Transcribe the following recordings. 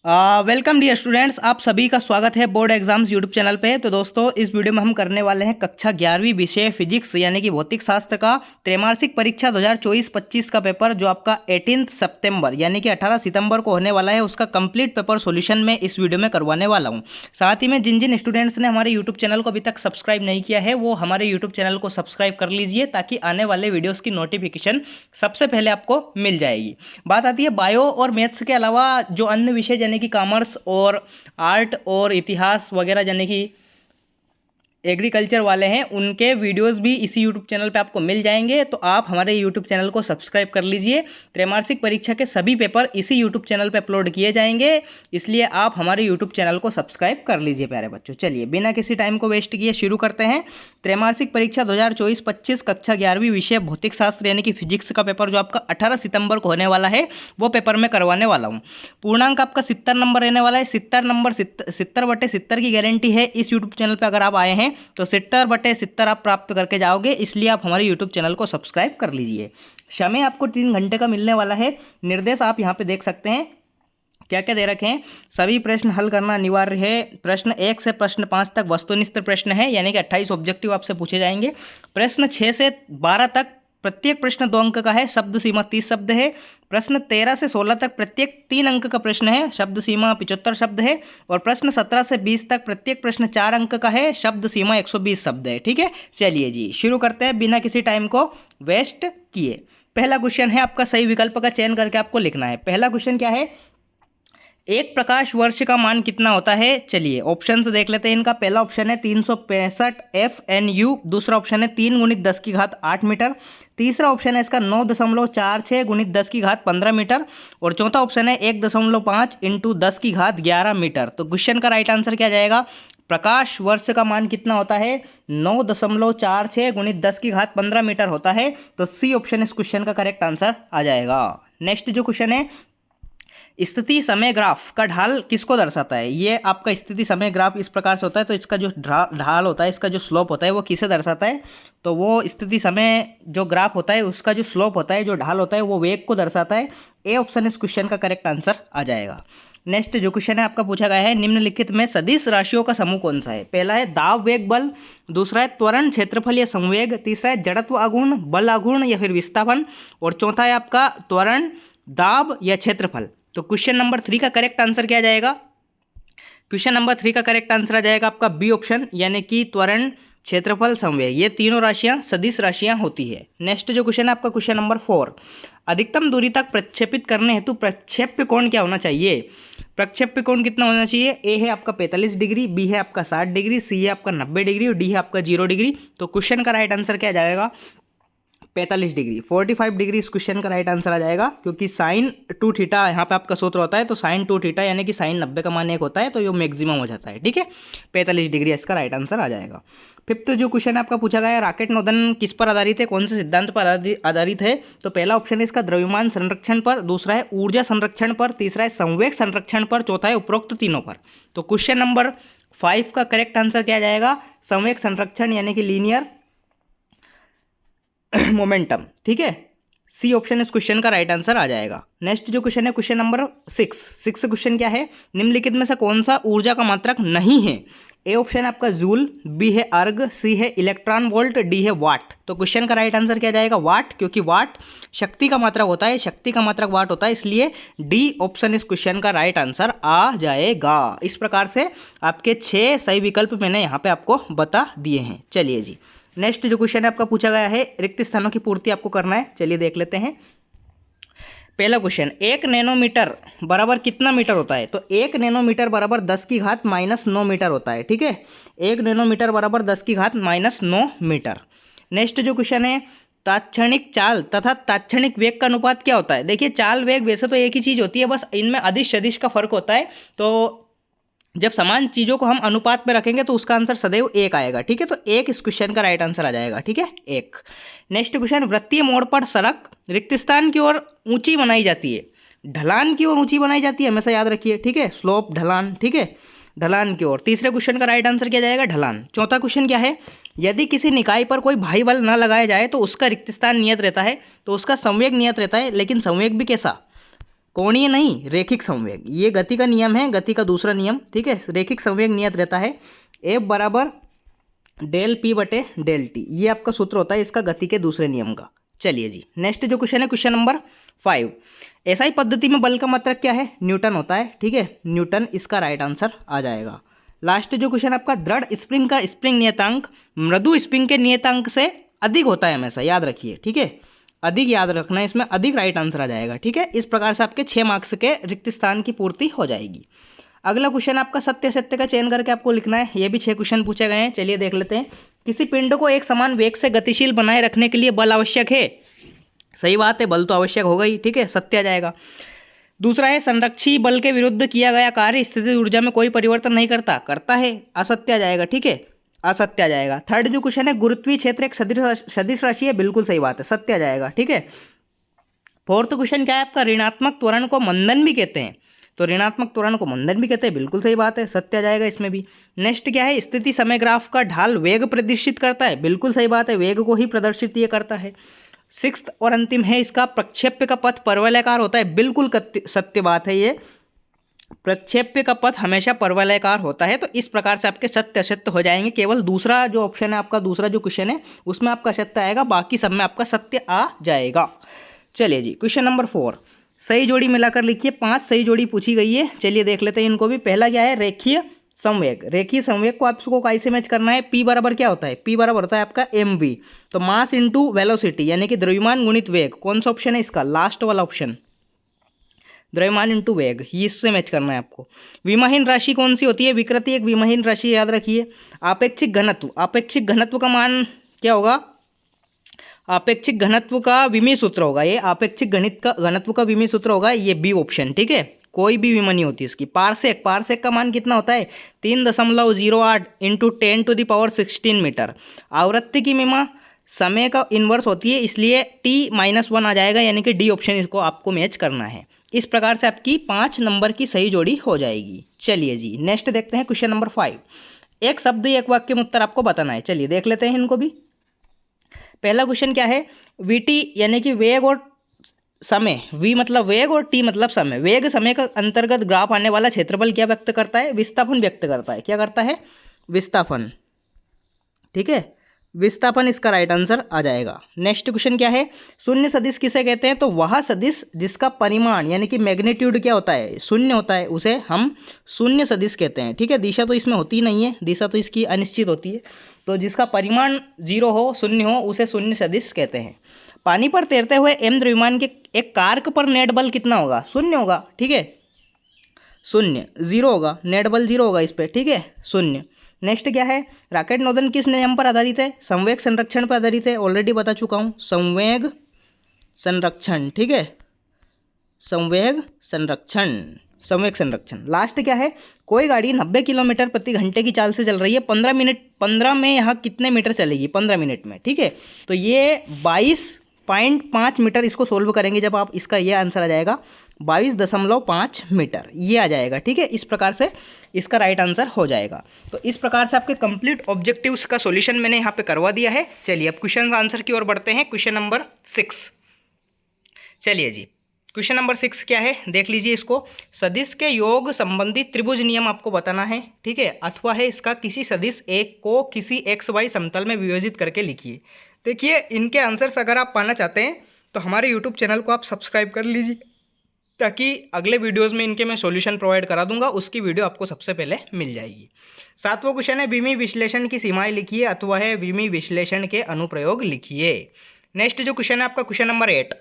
Welcome dear students, आप सभी का स्वागत है बोर्ड एग्जाम्स यूट्यूब चैनल पे। तो दोस्तों, इस वीडियो में हम करने वाले हैं कक्षा 11वीं विषय फिजिक्स यानी कि भौतिक शास्त्र का त्रैमासिक परीक्षा 2024-25 का पेपर जो आपका 18 सितंबर यानी कि 18 सितंबर को होने वाला है, उसका कंप्लीट पेपर सॉल्यूशन में इस वीडियो में करवाने वाला हूँ। साथ ही में जिन जिन स्टूडेंट्स ने हमारे यूट्यूब चैनल को अभी तक सब्सक्राइब नहीं किया है वो हमारे यूट्यूब चैनल को सब्सक्राइब कर लीजिए ताकि आने वाले वीडियोज़ की नोटिफिकेशन सबसे पहले आपको मिल जाएगी। बात आती है बायो और मैथ्स के अलावा जो अन्य विषय यानी कि कॉमर्स और आर्ट और इतिहास वगैरह यानी कि एग्रीकल्चर वाले हैं, उनके वीडियोस भी इसी यूट्यूब चैनल पे आपको मिल जाएंगे। तो आप हमारे यूट्यूब चैनल को सब्सक्राइब कर लीजिए। त्रैमासिक परीक्षा के सभी पेपर इसी यूट्यूब चैनल पे अपलोड किए जाएंगे, इसलिए आप हमारे यूट्यूब चैनल को सब्सक्राइब कर लीजिए प्यारे बच्चों। चलिए बिना किसी टाइम को वेस्ट किए शुरू करते हैं। त्रैमासिक परीक्षा 2024-25 कक्षा 11वीं विषय भौतिक शास्त्र यानी कि फिजिक्स का पेपर जो आपका 18 सितंबर को होने वाला है वो पेपर में करवाने वाला हूँ। पूर्णांक आपका 70 नंबर रहने वाला है। 70 नंबर 70/70 की गारंटी है। इस यूट्यूब चैनल पर अगर आप आए हैं तो 70/70 आप प्राप्त करके जाओगे, इसलिए आप हमारे यूट्यूब चैनल को सब्सक्राइब कर लीजिए। समय आपको 3 घंटे का मिलने वाला है। निर्देश आप यहाँ पे देख सकते हैं क्या क्या दे रखे हैं। सभी प्रश्न हल करना अनिवार्य है। प्रश्न 1 से प्रश्न 5 तक वस्तुनिष्ठ प्रश्न है यानी कि 28 ऑब्जेक्टिव आपसे पूछे जाएंगे। प्रश्न 6 से 12 तक प्रत्येक प्रश्न 2 अंक का है। शब्द सीमा 30 शब्द है। प्रश्न 13 से 16 तक प्रत्येक 3 अंक का प्रश्न है। शब्द सीमा 75 शब्द है। और प्रश्न 17 से 20 तक प्रत्येक प्रश्न 4 अंक का है। शब्द सीमा 120 शब्द है। ठीक है, चलिए जी शुरू करते हैं बिना किसी टाइम को वेस्ट किए। पहला क्वेश्चन है आपका, सही विकल्प का चयन करके आपको लिखना है। पहला क्वेश्चन क्या है, एक प्रकाश वर्ष का मान कितना होता है। चलिए ऑप्शन से देख लेते हैं इनका। पहला ऑप्शन है 365 FNU। दूसरा ऑप्शन है 3 × 10⁸ मीटर। तीसरा ऑप्शन है इसका 9.46 × 10⁻15 मीटर। और चौथा ऑप्शन है 1.5 × 10⁻11 मीटर। तो क्वेश्चन का राइट आंसर क्या जाएगा, प्रकाश वर्ष का मान कितना होता है, 9.46 × 10⁻15 मीटर होता है। तो सी ऑप्शन इस क्वेश्चन का करेक्ट आंसर आ जाएगा। नेक्स्ट जो क्वेश्चन है, स्थिति समय ग्राफ का ढाल किसको दर्शाता है। ये आपका स्थिति समय ग्राफ इस प्रकार से होता है, तो इसका जो ढाल होता है, इसका जो स्लोप होता है वो किसे दर्शाता है। तो वो स्थिति समय जो ग्राफ होता है उसका जो स्लोप होता है, जो ढाल होता है, वो वेग को दर्शाता है। ए ऑप्शन इस क्वेश्चन का करेक्ट आंसर आ जाएगा। नेक्स्ट जो क्वेश्चन है आपका पूछा गया है, निम्नलिखित में सदिश राशियों का समूह कौन सा है। पहला है दाब वेग बल। दूसरा है त्वरण क्षेत्रफल या संवेग। तीसरा है जड़त्व आघूर्ण, बल आघूर्ण या फिर विस्थापन। और चौथा है आपका त्वरण, दाब या क्षेत्रफल। तो क्वेश्चन नंबर 3 का करेक्ट आंसर क्या जाएगा, क्वेश्चन नंबर 3 का करेक्ट आंसर आ जाएगा आपका बी ऑप्शन यानी कि त्वरण, क्षेत्रफल, संवेग। ये तीनों राशियां सदिश राशियां होती है। नेक्स्ट जो क्वेश्चन है आपका क्वेश्चन नंबर 4, अधिकतम दूरी तक प्रक्षेपित करने हेतु प्रक्षेप्य कोण क्या होना चाहिए। प्रक्षेप्य कोण कितना होना चाहिए। ए है आपका 45 डिग्री, बी है आपका 60 डिग्री, सी है आपका 90 डिग्री और डी है आपका 0 डिग्री। तो क्वेश्चन का राइट आंसर क्या जाएगा, 45 डिग्री, 45 डिग्री इस क्वेश्चन का राइट आंसर आ जाएगा। क्योंकि साइन 2θ यहाँ पे आपका सूत्र होता है, तो साइन 2θ यानी कि साइन 90 का मान 1 होता है, तो ये मैक्सिमम हो जाता है। ठीक है, 45 डिग्री इसका राइट आंसर आ जाएगा। फिफ्थ जो क्वेश्चन आपका पूछा गया है, रॉकेट नोदन किस पर आधारित है, कौन से सिद्धांत पर आधारित है। तो पहला ऑप्शन है इसका द्रव्यमान संरक्षण पर। दूसरा है ऊर्जा संरक्षण पर। तीसरा है संवेग संरक्षण पर। चौथा है उपरोक्त तीनों पर। तो क्वेश्चन नंबर 5 का करेक्ट आंसर क्या जाएगा, संवेग संरक्षण यानी कि लीनियर मोमेंटम। ठीक है, सी ऑप्शन इस क्वेश्चन का राइट आंसर आ जाएगा। नेक्स्ट जो क्वेश्चन है क्वेश्चन नंबर 6 क्वेश्चन क्या है, निम्नलिखित में से कौन सा ऊर्जा का मात्रक नहीं है। ए ऑप्शन आपका जूल, बी है अर्ग, सी है इलेक्ट्रॉन वोल्ट, डी है वाट। तो क्वेश्चन का राइट आंसर क्या जाएगा, वाट, क्योंकि वाट शक्ति का मात्रक होता है, शक्ति का मात्रक वाट होता है, इसलिए डी ऑप्शन इस क्वेश्चन का राइट आंसर आ जाएगा। इस प्रकार से आपके 6 सही विकल्प मैंने यहाँ पे आपको बता दिए हैं। चलिए जी नेक्स्ट जो क्वेश्चन है आपका पूछा गया है, रिक्त स्थानों की पूर्ति आपको करना है। चलिए देख लेते हैं। पहला क्वेश्चन, 1 नैनोमीटर बराबर कितना मीटर होता है। तो 1 नैनोमीटर बराबर 10⁻⁻9 मीटर होता है। ठीक है, 1 नैनोमीटर बराबर 10⁻�9 मीटर। नेक्स्ट जो क्वेश्चन है, तात्क्षणिक चाल तथा तात्क्षणिक वेग का अनुपात क्या होता है। देखिए चाल वेग वैसे तो एक ही चीज़ होती है, बस इनमें अदिश सदिश का फर्क होता है। तो जब समान चीज़ों को हम अनुपात में रखेंगे तो उसका आंसर सदैव 1 आएगा। ठीक है, तो 1 इस क्वेश्चन का राइट आंसर आ जाएगा। ठीक है, 1। नेक्स्ट क्वेश्चन, वृत्तीय मोड़ पर सड़क रिक्त स्थान की ओर ऊंची बनाई जाती है, ढलान की ओर ऊंची बनाई जाती है, हमेशा याद रखिए। ठीक है, स्लोप ढलान। ठीक है, ढलान की ओर। तीसरे क्वेश्चन का राइट आंसर क्या जाएगा, ढलान। चौथा क्वेश्चन क्या है, यदि किसी निकाय पर कोई भारी बल न लगाया जाए तो उसका रिक्त स्थान नियत रहता है, तो उसका संवेग नियत रहता है, लेकिन संवेग भी कैसा, कोणीय नहीं, रेखिक संवेग, ये गति का नियम है, गति का दूसरा नियम, ठीक है। रेखिक संवेग नियत रहता है F बराबर डेल पी बटे डेल टी, ये आपका सूत्र होता है इसका गति के दूसरे नियम का। चलिए जी, नेक्स्ट जो क्वेश्चन है क्वेश्चन नंबर 5। एसआई पद्धति में बल का मात्रक क्या है? न्यूटन होता है, ठीक है, न्यूटन इसका राइट आंसर आ जाएगा। लास्ट जो क्वेश्चन आपका, दृढ़ स्प्रिंग का स्प्रिंग नियतांक मृदु स्प्रिंग के नियतांक से अधिक होता है हमेशा, याद रखिए, ठीक है, अधिक याद रखना है, इसमें अधिक राइट आंसर आ जाएगा, ठीक है। इस प्रकार से आपके 6 मार्क्स के रिक्त स्थान की पूर्ति हो जाएगी। अगला क्वेश्चन आपका सत्य सत्य का चयन करके आपको लिखना है, ये भी 6 क्वेश्चन पूछे गए हैं। चलिए देख लेते हैं। किसी पिंड को एक समान वेग से गतिशील बनाए रखने के लिए बल आवश्यक है। सही बात है, बल तो आवश्यक होगा ही, ठीक है, सत्य आ जाएगा। दूसरा है संरक्षी बल के विरुद्ध किया गया कार्य स्थितिज ऊर्जा में कोई परिवर्तन नहीं करता, करता है, असत्य आ जाएगा, ठीक है, असत्य आ जाएगा। थर्ड जो क्वेश्चन है, गुरुत्वीय क्षेत्र एक सदिश राशि है, बिल्कुल सही बात है, सत्य आ जाएगा, ठीक है। फोर्थ क्वेश्चन क्या है आपका, ऋणात्मक त्वरण को मंदन भी कहते हैं, तो ऋणात्मक त्वरण को मंदन भी कहते हैं, बिल्कुल सही बात है, सत्य आ जाएगा इसमें भी। नेक्स्ट क्या है, स्थिति समय ग्राफ का ढाल वेग प्रदर्शित करता है, बिल्कुल सही बात है, वेग को ही प्रदर्शित ये करता है। सिक्स्थ और अंतिम है इसका, प्रक्षेप्य का पथ परवलयाकार होता है, बिल्कुल सत्य बात है ये, प्रक्षेप्य का पथ हमेशा परवलयाकार होता है। तो इस प्रकार से आपके सत्य असत्य हो जाएंगे। केवल दूसरा जो ऑप्शन है आपका, दूसरा जो क्वेश्चन है उसमें आपका सत्य आएगा, बाकी सब में आपका सत्य आ जाएगा। चलिए जी, क्वेश्चन नंबर 4, सही जोड़ी मिलाकर लिखिए। 5 सही जोड़ी पूछी गई है, चलिए देख लेते हैं इनको भी। पहला क्या है, रेखीय संवेग। रेखीय संवेग को आपको कैसे मैच करना है, P बराबर क्या होता है, P बराबर होता है आपका mv, तो मास इंटू वेलोसिटी, यानी कि द्रव्यमान गुणित वेग। कौन सा ऑप्शन है इसका, लास्ट वाला ऑप्शन, द्रव्यमान इंटू वेग, ये इससे मैच करना है आपको। विमाहीन राशि कौन सी होती है, विकृति एक विमाहीन राशि, याद रखिए। आपेक्षिक घनत्व, आपेक्षिक घनत्व का मान क्या होगा, आपेक्षिक घनत्व का विमीय सूत्र होगा, ये आपेक्षिक घनत्व का विमीय सूत्र होगा, ये बी ऑप्शन, ठीक है, कोई भी विमा नहीं होती इसकी। पारसेक, पारसेक का मान कितना होता है, 3.08 इंटू 10⁻16 मीटर। आवृत्ति की विमा समय का इन्वर्स होती है, इसलिए t-1 आ जाएगा, यानी कि डी ऑप्शन इसको आपको मैच करना है। इस प्रकार से आपकी 5 नंबर की सही जोड़ी हो जाएगी। चलिए जी, नेक्स्ट देखते हैं क्वेश्चन नंबर 5। एक शब्द एक वाक्य में उत्तर आपको बताना है, चलिए देख लेते हैं इनको भी। पहला क्वेश्चन क्या है, वीटी यानी कि वेग और समय, वी मतलब वेग और टी मतलब समय। वेग समय का अंतर्गत ग्राफ आने वाला क्षेत्रफल क्या व्यक्त करता है, विस्थापन व्यक्त करता है। क्या करता है, विस्थापन, ठीक है, विस्थापन इसका राइट आंसर आ जाएगा। नेक्स्ट क्वेश्चन क्या है, शून्य सदिश किसे कहते हैं, तो वह सदिश जिसका परिमाण यानी कि मैग्नीट्यूड क्या होता है, शून्य होता है, उसे हम शून्य सदिश कहते हैं, ठीक है। दिशा तो इसमें होती नहीं है, दिशा तो इसकी अनिश्चित होती है, तो जिसका परिमाण 0 हो, शून्य हो, उसे शून्य सदिश कहते हैं। पानी पर तैरते हुए एम द्रव्यमान के एक कार्क पर नेट बल कितना होगा, शून्य होगा, ठीक है, शून्य, 0 होगा, नेट बल 0 होगा इस पर, ठीक है, शून्य। नेक्स्ट क्या है, रॉकेट नोजल किस नियम पर आधारित है, संवेग संरक्षण पर आधारित है, ऑलरेडी बता चुका हूँ, संवेग संरक्षण, ठीक है, संवेग संरक्षण, संवेग संरक्षण। लास्ट क्या है, कोई गाड़ी 90 किलोमीटर प्रति घंटे की चाल से चल रही है, 15 में यहाँ कितने मीटर चलेगी, 15 मिनट में, ठीक है, तो ये 22.5 मीटर। इसको सोल्व करेंगे जब आप, इसका ये आंसर आ जाएगा 22.5 मीटर, ये आ जाएगा, ठीक है। इस प्रकार से इसका राइट आंसर हो जाएगा। तो इस प्रकार से आपके कंप्लीट ऑब्जेक्टिव्स का सॉल्यूशन मैंने यहाँ पे करवा दिया है। चलिए अब क्वेश्चन आंसर की ओर बढ़ते हैं। क्वेश्चन नंबर 6, चलिए जी, क्वेश्चन नंबर 6 क्या है, देख लीजिए इसको। सदिश के योग संबंधी त्रिभुज नियम आपको बताना है, ठीक है, अथवा है इसका किसी सदिश एक को किसी XY समतल में विभाजित करके लिखिए। देखिए इनके आंसर्स अगर आप पाना चाहते हैं तो हमारे यूट्यूब चैनल को आप सब्सक्राइब कर लीजिए, ताकि अगले वीडियोस में इनके मैं सॉल्यूशन प्रोवाइड करा दूंगा, उसकी वीडियो आपको सबसे पहले मिल जाएगी। 7वां क्वेश्चन है, विमीय विश्लेषण की सीमाएं लिखिए, अथवा है विमीय विश्लेषण के अनुप्रयोग लिखिए। नेक्स्ट जो क्वेश्चन है आपका क्वेश्चन नंबर 8,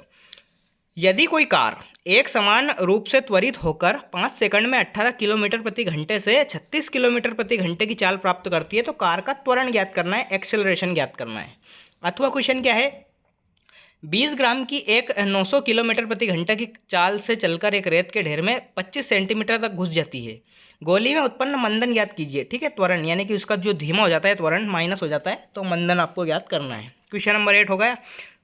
यदि कोई कार एक समान रूप से त्वरित होकर 5 सेकंड में 18 किलोमीटर प्रति घंटे से 36 किलोमीटर प्रति घंटे की चाल प्राप्त करती है, तो कार का त्वरण ज्ञात करना है, एक्सेलरेशन ज्ञात करना है। अथवा क्वेश्चन क्या है, 20 ग्राम की एक 900 किलोमीटर प्रति घंटे की चाल से चलकर एक रेत के ढेर में 25 सेंटीमीटर तक घुस जाती है। गोली में उत्पन्न मंदन ज्ञात कीजिए, ठीक है, त्वरण यानी कि उसका जो धीमा हो जाता है त्वरण माइनस हो जाता है, तो मंदन आपको ज्ञात करना है। क्वेश्चन नंबर 8 हो गया।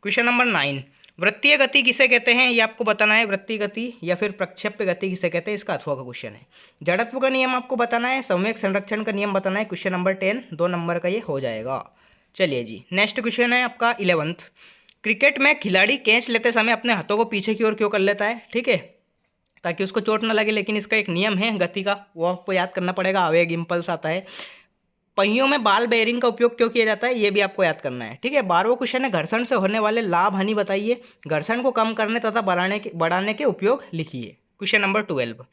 क्वेश्चन नंबर 9, वृत्तीय गति किसे कहते हैं, ये आपको बताना है। वृत्तीय गति या फिर प्रक्षेप्य गति किसे कहते हैं, इसका अथवा का क्वेश्चन है। जड़त्व का नियम आपको बताना है, संवेग संरक्षण का नियम बताना है। क्वेश्चन नंबर 10, 2 नंबर का ये हो जाएगा। चलिए जी, नेक्स्ट क्वेश्चन है आपका 11th, क्रिकेट में खिलाड़ी कैच लेते समय अपने हाथों को पीछे की ओर क्यों कर लेता है, ठीक है, ताकि उसको चोट ना लगे। लेकिन इसका एक नियम है गति का, वो आपको याद करना पड़ेगा। आवेग इम्पल्स आता है। पहियों में बाल बेयरिंग का उपयोग क्यों किया जाता है, ये भी आपको याद करना है। ठीक है, 12वां क्वेश्चन है घर्षण से होने वाले लाभ हानि बताइए। घर्षण को कम करने तथा बढ़ाने के उपयोग लिखिए। Question number 12।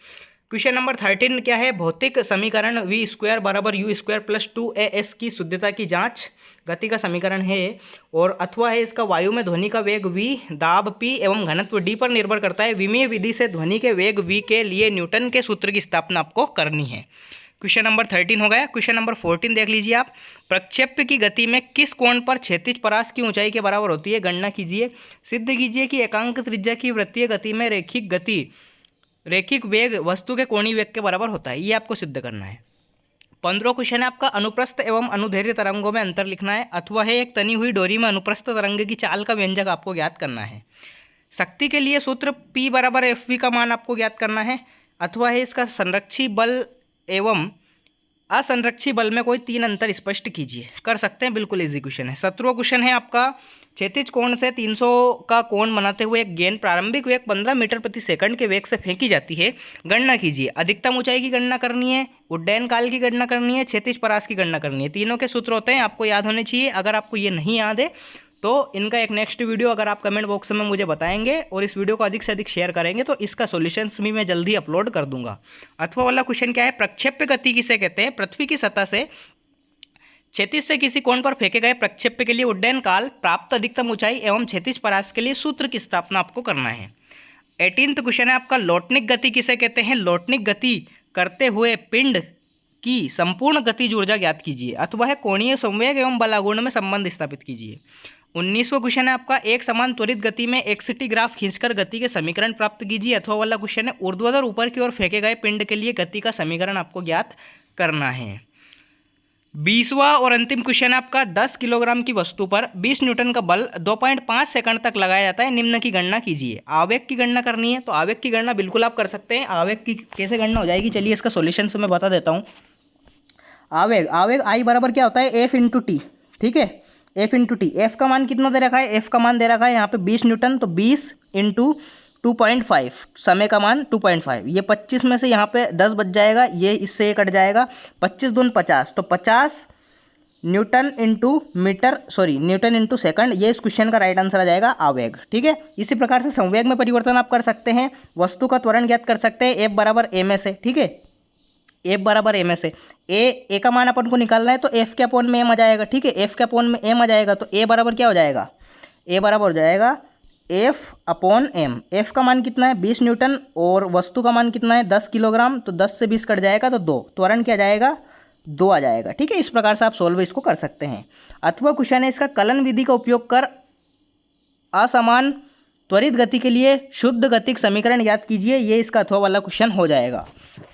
क्वेश्चन नंबर 13 क्या है, भौतिक समीकरण वी स्क्वायर बराबर यू स्क्वायर प्लस 2as की शुद्धता की जांच। गति का समीकरण है और अथवा है इसका। वायु में ध्वनि का वेग v, दाब p एवं घनत्व d पर निर्भर करता है। विमीय विधि से ध्वनि के वेग v के लिए न्यूटन के सूत्र की स्थापना आपको करनी है। क्वेश्चन नंबर 13 हो गया। क्वेश्चन नंबर 14 देख लीजिए आप। प्रक्षेप्य की गति में किस कोण पर क्षैतिज परास की ऊंचाई के बराबर होती है, गणना कीजिए। सिद्ध कीजिए कि एकांक त्रिज्या की वृत्तीय गति में रैखिक वेग वस्तु के कोणीय वेग के बराबर होता है। ये आपको सिद्ध करना है। 15वां क्वेश्चन है आपका, अनुप्रस्थ एवं अनुदैर्ध्य तरंगों में अंतर लिखना है। अथवा है एक तनी हुई डोरी में अनुप्रस्थ तरंग की चाल का व्यंजक आपको ज्ञात करना है। शक्ति के लिए सूत्र P बराबर FV का मान आपको ज्ञात करना है। अथवा है इसका संरक्षी बल एवं असंरक्षी बल में कोई 3 अंतर स्पष्ट कीजिए। कर सकते हैं, बिल्कुल इजी क्वेश्चन है। 17वां क्वेश्चन है आपका, क्षैतिज कोण से 300 का कोण बनाते हुए एक गेंद प्रारंभिक वेग 15 मीटर प्रति सेकंड के वेग से फेंकी जाती है। गणना कीजिए। अधिकतम ऊंचाई की गणना करनी है, उड्डयन काल की गणना करनी है, क्षैतिज परास की गणना करनी है। तीनों के सूत्र होते हैं, आपको याद होने चाहिए। अगर आपको ये नहीं याद है तो इनका एक नेक्स्ट वीडियो अगर आप कमेंट बॉक्स में मुझे बताएंगे और इस वीडियो को अधिक से अधिक शेयर करेंगे तो इसका सॉल्यूशंस भी मैं जल्दी अपलोड कर दूंगा। अथवा वाला क्वेश्चन क्या है, प्रक्षेप्य गति किसे कहते हैं। पृथ्वी की सतह से क्षैतिज से किसी कोण पर फेंके गए प्रक्षेप्य के लिए उड्डयन काल, प्राप्त अधिकतम ऊंचाई एवं क्षैतिज परास के लिए सूत्र की स्थापना आपको करना है। 18वां क्वेश्चन है आपका, लौटनिक गति किसे कहते हैं। लौटनिक गति करते हुए पिंड की संपूर्ण गतिज ऊर्जा ज्ञात कीजिए। अथवा है कोणीय संवेग एवं बलागुण में संबंध स्थापित कीजिए। 19वां क्वेश्चन है आपका, एक समान त्वरित गति में एक्सटी ग्राफ खींचकर गति के समीकरण प्राप्त कीजिए। अथवा वाला क्वेश्चन है, ऊर्ध्वाधर ऊपर की ओर फेंके गए पिंड के लिए गति का समीकरण आपको ज्ञात करना है। 20वां और अंतिम क्वेश्चन है आपका, 10 किलोग्राम की वस्तु पर 20 न्यूटन का बल 2.5 सेकंड तक लगाया जाता है। निम्न की गणना कीजिए। आवेग की गणना करनी है, तो आवेग की गणना बिल्कुल आप कर सकते हैं। आवेग की कैसे गणना हो जाएगी, चलिए इसका सोल्यूशन से मैं बता देता हूँ। आवेग आई बराबर क्या होता है, F इंटू टी। ठीक है, F इंटू टी। एफ का मान कितना दे रखा है, F का मान दे रखा है यहाँ पे 20 न्यूटन, तो 20 इंटू 2.5, समय का मान 2.5। ये 25 में से यहाँ पे 10 बच जाएगा, ये इससे ये कट जाएगा। 25 दून 50, तो 50 न्यूटन इंटू सेकंड। ये इस क्वेश्चन का राइट आंसर आ जाएगा, आवेग। ठीक है, इसी प्रकार से संवेग में परिवर्तन आप कर सकते हैं। वस्तु का त्वरण ज्ञात कर सकते हैं, F बराबर एम से। ठीक है, F बराबर एम से। ए का मान अपन को निकालना है, तो F के अपॉन में एम आ जाएगा। ठीक है, F के अपॉन में एम आ जाएगा, तो A बराबर क्या हो जाएगा, A बराबर हो जाएगा F अपॉन एम। F का मान कितना है, 20 न्यूटन, और वस्तु का मान कितना है, 10 किलोग्राम, तो 10 से 20 कट जाएगा तो 2। त्वरण क्या जाएगा, 2 आ जाएगा। ठीक है, इस प्रकार से आप सोल्व इसको कर सकते हैं। अथवा क्वेश्चन है इसका, कलन विधि का उपयोग कर असमान त्वरित गति के लिए शुद्ध गतिक समीकरण याद कीजिए। ये इसका अथवा वाला क्वेश्चन हो जाएगा।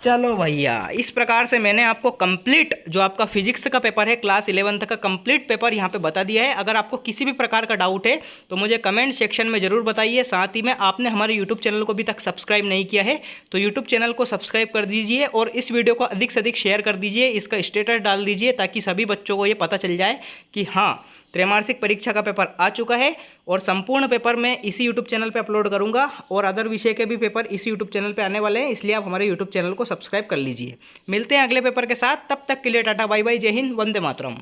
चलो भैया, इस प्रकार से मैंने आपको कंप्लीट जो आपका फिजिक्स का पेपर है क्लास 11th का कंप्लीट पेपर यहाँ पे बता दिया है। अगर आपको किसी भी प्रकार का डाउट है तो मुझे कमेंट सेक्शन में ज़रूर बताइए। साथ ही में आपने हमारे यूट्यूब चैनल को अभी तक सब्सक्राइब नहीं किया है तो यूट्यूब चैनल को सब्सक्राइब कर दीजिए और इस वीडियो को अधिक से अधिक शेयर कर दीजिए, इसका स्टेटस डाल दीजिए ताकि सभी बच्चों को ये पता चल जाए कि हाँ, त्रैमासिक परीक्षा का पेपर आ चुका है। और संपूर्ण पेपर मैं इसी यूट्यूब चैनल पे अपलोड करूंगा और अदर विषय के भी पेपर इसी यूट्यूब चैनल पे आने वाले हैं, इसलिए आप हमारे यूट्यूब चैनल को सब्सक्राइब कर लीजिए। मिलते हैं अगले पेपर के साथ, तब तक के लिए टाटा बाय बाय, जय हिंद, वंदे मातरम।